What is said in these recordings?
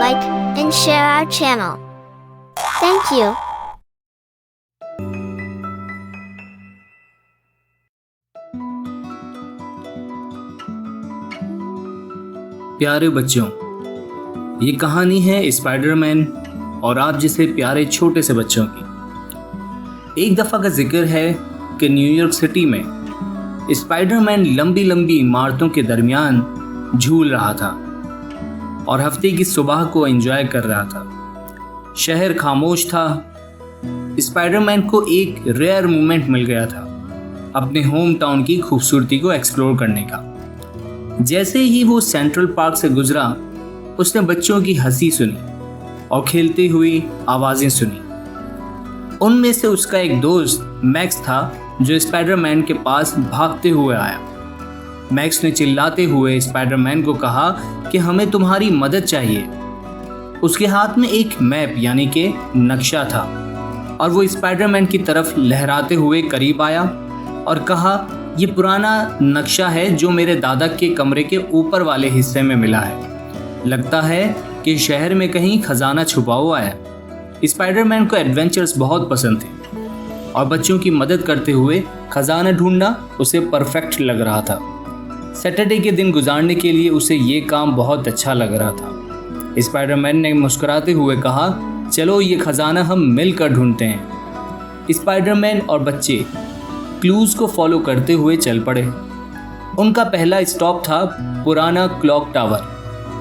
like, and share our channel. Thank you. प्यारे बच्चों, ये कहानी है स्पाइडरमैन और आप जैसे प्यारे छोटे से बच्चों की। एक दफ़ा का जिक्र है कि न्यूयॉर्क सिटी में स्पाइडरमैन लंबी लंबी इमारतों के दरमियान झूल रहा था और हफ्ते की सुबह को एंजॉय कर रहा था। शहर खामोश था। स्पाइडरमैन को एक रेयर मोमेंट मिल गया था अपने होम टाउन की खूबसूरती को एक्सप्लोर करने का। जैसे ही वो सेंट्रल पार्क से गुजरा, उसने बच्चों की हंसी सुनी और खेलती हुई आवाज़ें सुनी। उनमें से उसका एक दोस्त मैक्स था जो स्पाइडरमैन के पास भागते हुए आया। मैक्स ने चिल्लाते हुए स्पाइडरमैन को कहा कि हमें तुम्हारी मदद चाहिए। उसके हाथ में एक मैप यानी कि नक्शा था और वो स्पाइडरमैन की तरफ लहराते हुए करीब आया और कहा, ये पुराना नक्शा है जो मेरे दादा के कमरे के ऊपर वाले हिस्से में मिला है। लगता है कि शहर में कहीं खजाना छुपा हुआ है। स्पाइडरमैन को एडवेंचर्स बहुत पसंद थे और बच्चों की मदद करते हुए खजाना ढूंढना उसे परफेक्ट लग रहा था। सैटरडे के दिन गुजारने के लिए उसे ये काम बहुत अच्छा लग रहा था। स्पाइडरमैन ने मुस्कुराते हुए कहा, चलो ये खजाना हम मिलकर ढूंढते हैं। स्पाइडरमैन और बच्चे क्लूज़ को फॉलो करते हुए चल पड़े। उनका पहला स्टॉप था पुराना क्लॉक टावर,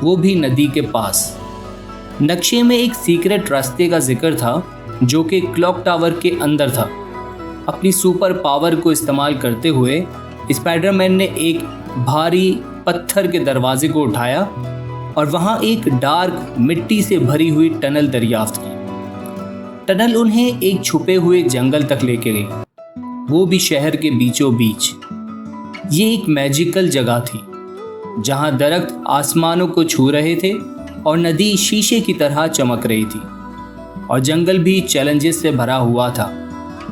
वो भी नदी के पास। नक्शे में एक सीक्रेट रास्ते का जिक्र था जो कि क्लॉक टावर के अंदर था। अपनी सुपर पावर को इस्तेमाल करते हुए स्पाइडरमैन ने एक भारी पत्थर के दरवाजे को उठाया और वहाँ एक डार्क मिट्टी से भरी हुई टनल दरियाफ्त की। टनल उन्हें एक छुपे हुए जंगल तक लेके गई, वो भी शहर के बीचों बीच। ये एक मैजिकल जगह थी जहां दरख्त आसमानों को छू रहे थे और नदी शीशे की तरह चमक रही थी और जंगल भी चैलेंजेस से भरा हुआ था।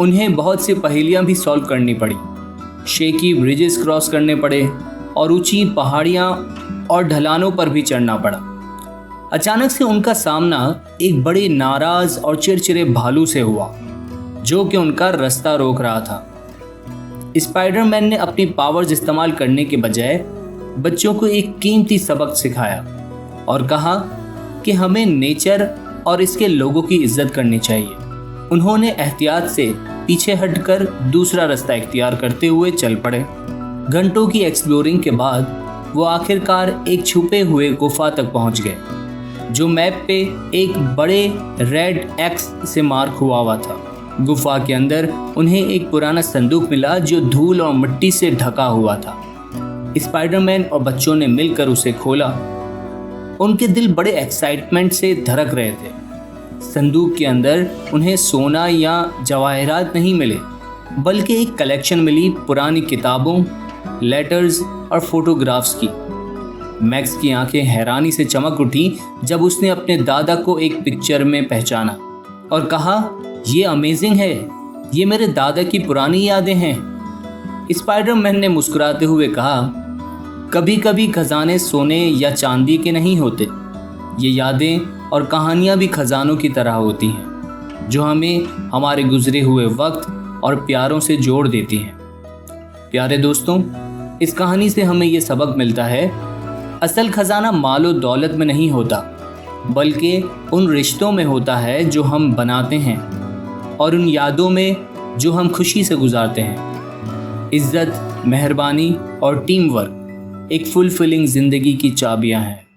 उन्हें बहुत सी पहेलियां भी सॉल्व करनी पड़ी, शेकी ब्रिजेस क्रॉस करने पड़े और ऊंची पहाड़ियां और ढलानों पर भी चढ़ना पड़ा। अचानक से उनका सामना एक बड़े नाराज और चिड़चिड़े भालू से हुआ जो कि उनका रास्ता रोक रहा था। स्पाइडरमैन ने अपनी पावर्स इस्तेमाल करने के बजाय बच्चों को एक कीमती सबक सिखाया और कहा कि हमें नेचर और इसके लोगों की इज्जत करनी चाहिए। उन्होंने एहतियात से पीछे हटकर दूसरा रास्ता इख्तियार करते हुए चल पड़े। घंटों की एक्सप्लोरिंग के बाद वो आखिरकार एक छुपे हुए गुफा तक पहुंच गए जो मैप पे एक बड़े रेड एक्स से मार्क हुआ था। गुफा के अंदर उन्हें एक पुराना संदूक मिला जो धूल और मिट्टी से ढका हुआ था। स्पाइडरमैन और बच्चों ने मिलकर उसे खोला। उनके दिल बड़े एक्साइटमेंट से धड़क रहे थे। संदूक के अंदर उन्हें सोना या जवाहरात नहीं मिले, बल्कि एक कलेक्शन मिली पुरानी किताबों, लेटर्स और फोटोग्राफ्स की। मैक्स की आंखें हैरानी से चमक उठी जब उसने अपने दादा को एक पिक्चर में पहचाना और कहा, ये अमेजिंग है, ये मेरे दादा की पुरानी यादें हैं। स्पाइडरमैन ने मुस्कुराते हुए कहा, कभी कभी खजाने सोने या चांदी के नहीं होते, ये यादें और कहानियाँ भी खजानों की तरह होती हैं जो हमें हमारे गुजरे हुए वक्त और प्यारों से जोड़ देती हैं। प्यारे दोस्तों, इस कहानी से हमें ये सबक मिलता है, असल खजाना मालो दौलत में नहीं होता, बल्कि उन रिश्तों में होता है जो हम बनाते हैं और उन यादों में जो हम खुशी से गुजारते हैं। इज्जत, मेहरबानी और टीम वर्क एक फुलफिलिंग जिंदगी की चाबियां हैं।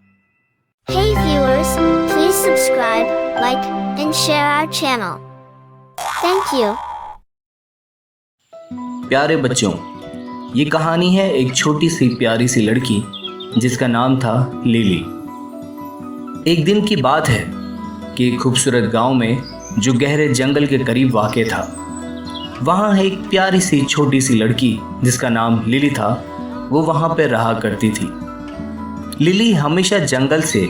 Hey viewers, please subscribe, like, and share our channel. Thank you. प्यारे बच्चों, ये कहानी है एक छोटी सी प्यारी सी लड़की जिसका नाम था लिली। एक दिन की बात है कि एक खूबसूरत गांव में जो गहरे जंगल के करीब वाक़ था, वहाँ एक प्यारी सी छोटी सी लड़की जिसका नाम लिली था, वो वहाँ पर रहा करती थी। लिली हमेशा जंगल से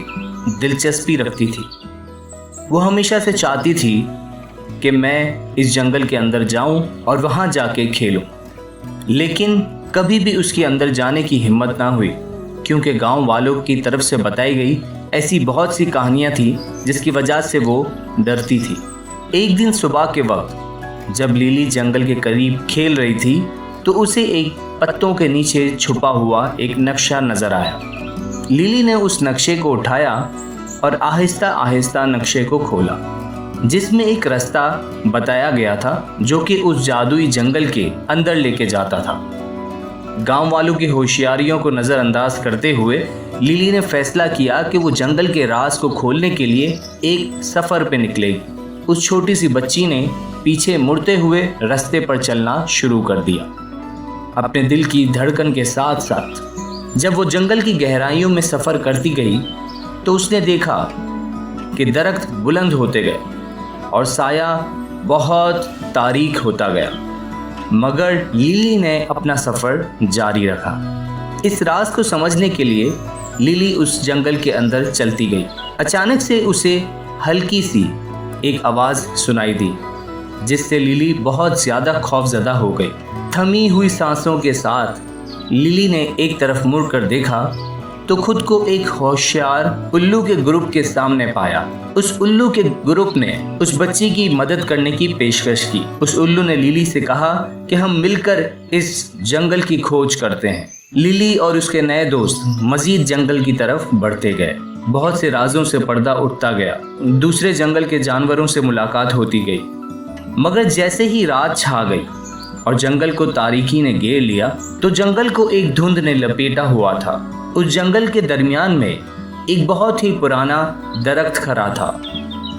दिलचस्पी रखती थी। वो हमेशा से चाहती थी कि मैं इस जंगल के अंदर जाऊं और वहाँ जाके खेलूं, लेकिन कभी भी उसके अंदर जाने की हिम्मत ना हुई क्योंकि गांव वालों की तरफ से बताई गई ऐसी बहुत सी कहानियाँ थी जिसकी वजह से वो डरती थी। एक दिन सुबह के वक्त जब लिली जंगल के करीब खेल रही थी तो उसे एक पत्तों के नीचे छुपा हुआ एक नक्शा नजर आया। लिली ने उस नक्शे को उठाया और आहिस्ता आहिस्ता नक्शे को खोला, जिसमें एक रास्ता बताया गया था जो कि उस जादुई जंगल के अंदर लेके जाता था। गांव वालों की होशियारियों को नज़रअंदाज करते हुए लिली ने फैसला किया कि वो जंगल के राज को खोलने के लिए एक सफ़र पे निकलेगी। उस छोटी सी बच्ची ने पीछे मुड़ते हुए रास्ते पर चलना शुरू कर दिया, अपने दिल की धड़कन के साथ साथ। जब वो जंगल की गहराइयों में सफ़र करती गई तो उसने देखा कि दरख्त बुलंद होते गए और साया बहुत तारीक होता गया, मगर लिली ने अपना सफ़र जारी रखा। इस राज को समझने के लिए लिली उस जंगल के अंदर चलती गई। अचानक से उसे हल्की सी एक आवाज़ सुनाई दी, जिससे लिली बहुत ज़्यादा खौफजदा हो गई। थमी हुई सांसों के साथ लिली ने एक तरफ मुड़कर देखा तो खुद को एक होशियार उल्लू के ग्रुप के सामने पाया। उस उल्लू के ग्रुप ने उस बच्ची की मदद करने की पेशकश की। उस उल्लू ने लिली से कहा कि हम मिलकर इस जंगल की खोज करते हैं। लिली और उसके नए दोस्त मजीद जंगल की तरफ बढ़ते गए। बहुत से राजों से पर्दा उठता गया, दूसरे जंगल के जानवरों से मुलाकात होती गई। मगर जैसे ही रात छा गई और जंगल को तारीकी ने घेर लिया तो जंगल को एक धुंध ने लपेटा हुआ था। उस जंगल के दरमियान में एक बहुत ही पुराना दरख्त खड़ा था,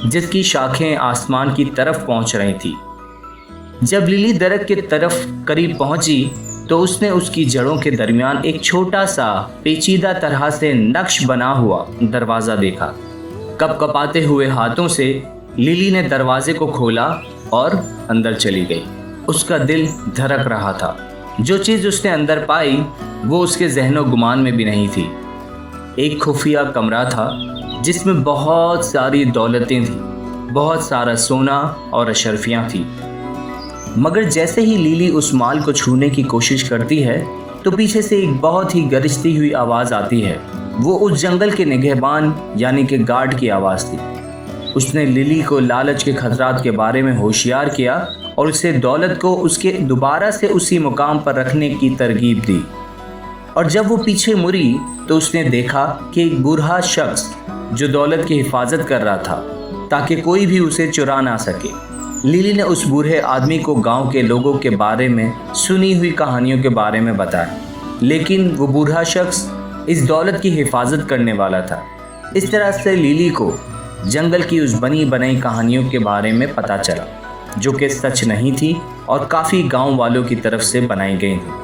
जिसकी शाखें आसमान की तरफ पहुंच रही थी। जब लिली दरख्त के तरफ करीब पहुंची तो उसने उसकी जड़ों के दरमियान एक छोटा सा पेचीदा तरह से नक्श बना हुआ दरवाज़ा देखा। कपकपाते हुए हाथों से लिली ने दरवाजे को खोला और अंदर चली गई। उसका दिल धड़क रहा था। जो चीज़ उसने अंदर पाई वो उसके ज़हनो गुमान में भी नहीं थी। एक खुफिया कमरा था जिसमें बहुत सारी दौलतें थी, बहुत सारा सोना और अशरफियाँ थी। मगर जैसे ही लिली उस माल को छूने की कोशिश करती है तो पीछे से एक बहुत ही गरजती हुई आवाज़ आती है। वो उस जंगल के निगहबान यानी कि गार्ड की आवाज़ थी। उसने लिली को लालच के खतरात के बारे में होशियार किया और उसे दौलत को उसके दोबारा से उसी मुकाम पर रखने की तरगीब दी। और जब वो पीछे मुड़ी तो उसने देखा कि एक बूढ़ा शख्स जो दौलत की हिफाजत कर रहा था ताकि कोई भी उसे चुरा ना सके। लिली ने उस बूढ़े आदमी को गांव के लोगों के बारे में सुनी हुई कहानियों के बारे में बताया, लेकिन वो बूढ़ा शख्स इस दौलत की हिफाजत करने वाला था। इस तरह से लिली को जंगल की उस बनी बनाई कहानियों के बारे में पता चला, जो कि सच नहीं थी और काफ़ी गांव वालों की तरफ से बनाई गई थी।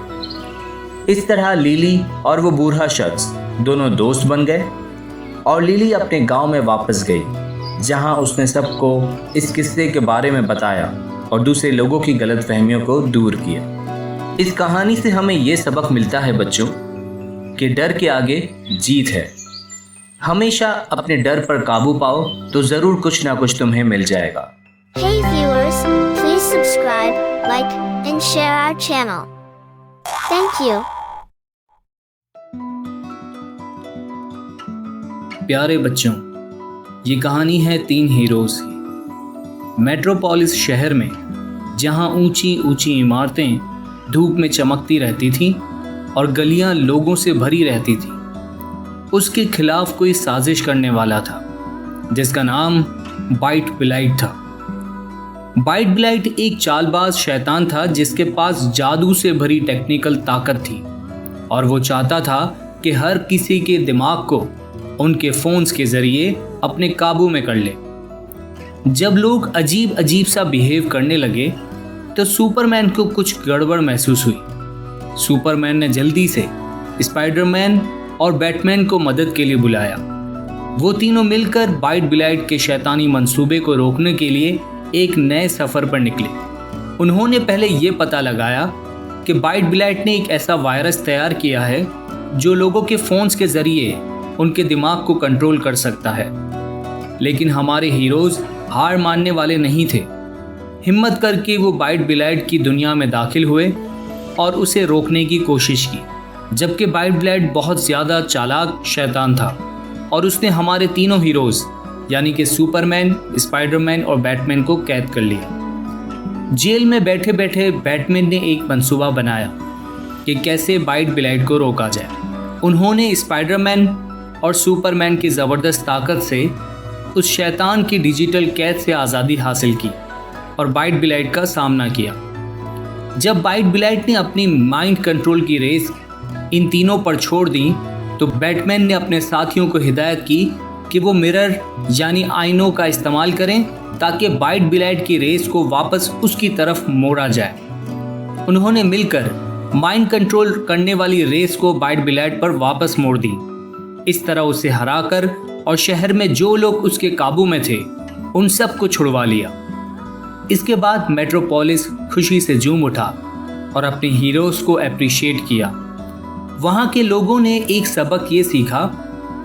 इस तरह लिली और वो बूढ़ा शख्स दोनों दोस्त बन गए और लिली अपने गांव में वापस गई, जहां उसने सबको इस किस्से के बारे में बताया और दूसरे लोगों की गलतफहमियों को दूर किया। इस कहानी से हमें ये सबक मिलता है बच्चों कि डर के आगे जीत है। हमेशा अपने डर पर काबू पाओ तो ज़रूर कुछ ना कुछ तुम्हें मिल जाएगा। Hey viewers, please subscribe, like, and share our channel. Thank you. प्यारे बच्चों, ये कहानी है 3 हीरोज़ की। मेट्रोपोलिस शहर में जहाँ ऊंची ऊंची इमारतें धूप में चमकती रहती थीं और गलियाँ लोगों से भरी रहती थी, उसके खिलाफ कोई साजिश करने वाला था जिसका नाम बाइट ब्लाइट था। बाइट ब्लाइट एक चालबाज शैतान था जिसके पास जादू से भरी टेक्निकल ताकत थी और वो चाहता था कि हर किसी के दिमाग को उनके फ़ोन्स के ज़रिए अपने काबू में कर ले। जब लोग अजीब अजीब सा बिहेव करने लगे तो सुपरमैन को कुछ गड़बड़ महसूस हुई। सुपरमैन ने जल्दी से स्पाइडरमैन और बैटमैन को मदद के लिए बुलाया। वो तीनों मिलकर बाइट ब्लाइट के शैतानी मंसूबे को रोकने के लिए एक नए सफ़र पर निकले। उन्होंने पहले ये पता लगाया कि बाइट ब्लाइट ने एक ऐसा वायरस तैयार किया है जो लोगों के फ़ोन्स के ज़रिए उनके दिमाग को कंट्रोल कर सकता है। लेकिन हमारे हीरोज़ हार मानने वाले नहीं थे। हिम्मत करके वो बाइट ब्लाइट की दुनिया में दाखिल हुए और उसे रोकने की कोशिश की। जबकि बाइट ब्लाइट बहुत ज़्यादा चालाक शैतान था, और उसने हमारे तीनों हीरोज यानी कि सुपरमैन, स्पाइडरमैन और बैटमैन को कैद कर लिया। जेल में बैठे बैठे बैटमैन ने एक मंसूबा बनाया कि कैसे बाइट ब्लाइट को रोका जाए। उन्होंने स्पाइडरमैन और सुपरमैन की ज़बरदस्त ताकत से उस शैतान की डिजिटल कैद से आज़ादी हासिल की और बाइट ब्लाइट का सामना किया। जब बाइट ब्लाइट ने अपनी माइंड कंट्रोल की रेस इन तीनों पर छोड़ दी तो बैटमैन ने अपने साथियों को हिदायत की कि वो मिरर यानी आईनों का इस्तेमाल करें ताकि बाइट ब्लाइट की रेस को वापस उसकी तरफ मोड़ा जाए। उन्होंने मिलकर माइंड कंट्रोल करने वाली रेस को बाइट ब्लाइट पर वापस मोड़ दी। इस तरह उसे हराकर और शहर में जो लोग उसके काबू में थे उन सब को छुड़वा लिया। इसके बाद मेट्रोपोलिस खुशी से झूम उठा और अपने हीरोज़ को अप्रिशिएट किया। वहाँ के लोगों ने एक सबक ये सीखा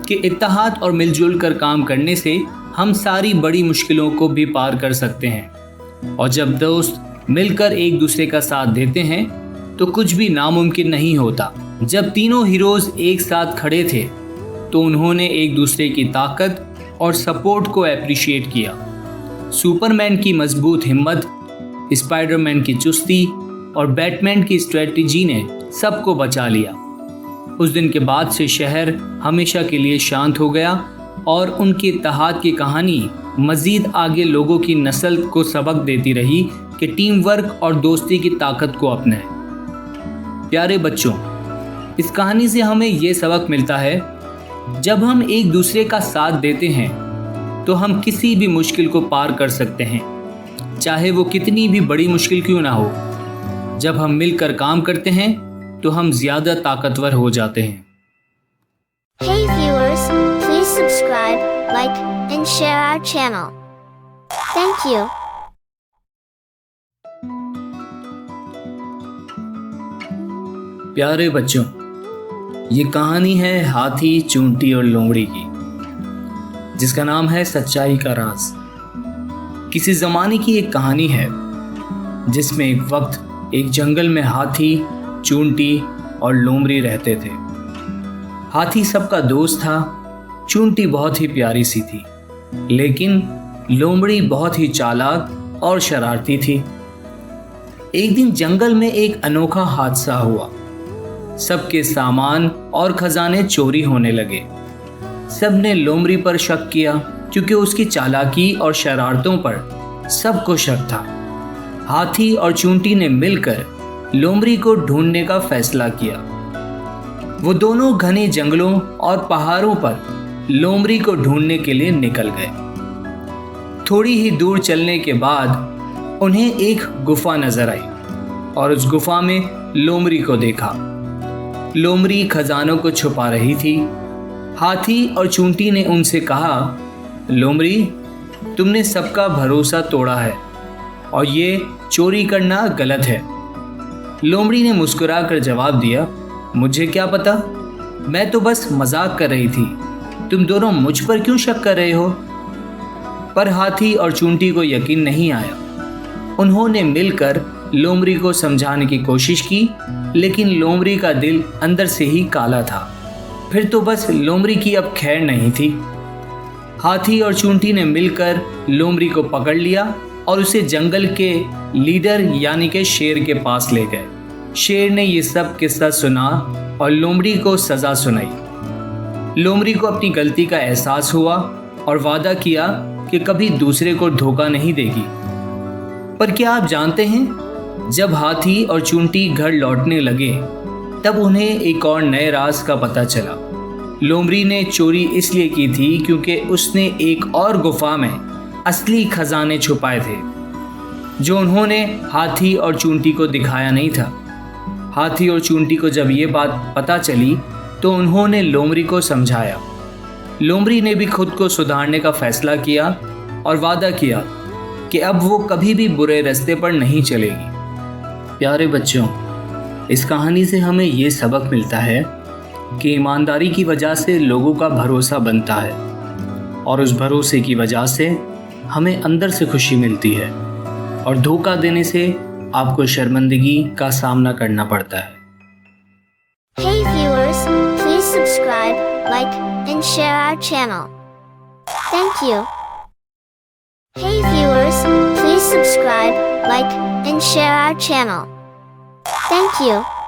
कि इत्तेहाद और मिलजुल कर काम करने से हम सारी बड़ी मुश्किलों को भी पार कर सकते हैं, और जब दोस्त मिलकर एक दूसरे का साथ देते हैं तो कुछ भी नामुमकिन नहीं होता। जब तीनों हीरोज़ एक साथ खड़े थे तो उन्होंने एक दूसरे की ताकत और सपोर्ट को अप्रिशिएट किया। सुपरमैन की मजबूत हिम्मत, स्पाइडरमैन की चुस्ती और बैटमैन की स्ट्रेटजी ने सबको बचा लिया। उस दिन के बाद से शहर हमेशा के लिए शांत हो गया और उनकी इत्तेहाद की कहानी मज़ीद आगे लोगों की नस्ल को सबक देती रही कि टीम वर्क और दोस्ती की ताकत को अपनाएं। प्यारे बच्चों, इस कहानी से हमें ये सबक मिलता है, जब हम एक दूसरे का साथ देते हैं तो हम किसी भी मुश्किल को पार कर सकते हैं, चाहे वो कितनी भी बड़ी मुश्किल क्यों ना हो। जब हम मिलकर काम करते हैं तो हम ज़्यादा ताकतवर हो जाते हैं। Hey viewers, please subscribe, like, and share our channel. Thank you. प्यारे बच्चों, ये कहानी है हाथी, चूंटी और लोमड़ी की, जिसका नाम है सच्चाई का राज। किसी ज़माने की एक कहानी है जिसमें एक वक्त एक जंगल में हाथी, चूंटी और लोमड़ी रहते थे। हाथी सबका दोस्त था, चूंटी बहुत ही प्यारी सी थी, लेकिन लोमड़ी बहुत ही चालाक और शरारती थी। एक दिन जंगल में एक अनोखा हादसा हुआ। सबके सामान और खजाने चोरी होने लगे। सबने लोमड़ी पर शक किया क्योंकि उसकी चालाकी और शरारतों पर सबको शक था। हाथी और चूंटी ने मिलकर लोमड़ी को ढूंढने का फैसला किया। वो दोनों घने जंगलों और पहाड़ों पर लोमड़ी को ढूंढने के लिए निकल गए। थोड़ी ही दूर चलने के बाद उन्हें एक गुफा नजर आई और उस गुफा में लोमड़ी को देखा। लोमड़ी खजानों को छुपा रही थी। हाथी और चूंटी ने उनसे कहा, लोमड़ी, तुमने सबका भरोसा तोड़ा है और ये चोरी करना गलत है। लोमड़ी ने मुस्कुराकर जवाब दिया, मुझे क्या पता, मैं तो बस मजाक कर रही थी। तुम दोनों मुझ पर क्यों शक कर रहे हो? पर हाथी और चूंटी को यकीन नहीं आया। उन्होंने मिलकर लोमड़ी को समझाने की कोशिश की, लेकिन लोमड़ी का दिल अंदर से ही काला था। फिर तो बस लोमड़ी की अब खैर नहीं थी। हाथी और चूंटी ने मिलकर लोमड़ी को पकड़ लिया और उसे जंगल के लीडर यानी कि शेर के पास ले गए। शेर ने ये सब किस्सा सुना और लोमड़ी को सज़ा सुनाई। लोमड़ी को अपनी गलती का एहसास हुआ और वादा किया कि कभी दूसरे को धोखा नहीं देगी। पर क्या आप जानते हैं, जब हाथी और चूंटी घर लौटने लगे तब उन्हें एक और नए राज का पता चला। लोमड़ी ने चोरी इसलिए की थी क्योंकि उसने एक और गुफा में असली खजाने छुपाए थे, जो उन्होंने हाथी और चूंटी को दिखाया नहीं था। हाथी और चूंटी को जब ये बात पता चली तो उन्होंने लोमड़ी को समझाया। लोमड़ी ने भी खुद को सुधारने का फैसला किया और वादा किया कि अब वो कभी भी बुरे रास्ते पर नहीं चलेगी। प्यारे बच्चों, इस कहानी से हमें ये सबक मिलता है कि ईमानदारी की वजह से लोगों का भरोसा बनता है और उस भरोसे की वजह से हमें अंदर से खुशी मिलती है, और धोखा देने से आपको शर्मिंदगी का सामना करना पड़ता है। Hey viewers, please subscribe, like, and share our channel. Thank you. Hey viewers, please subscribe, like, and share our channel. Thank you.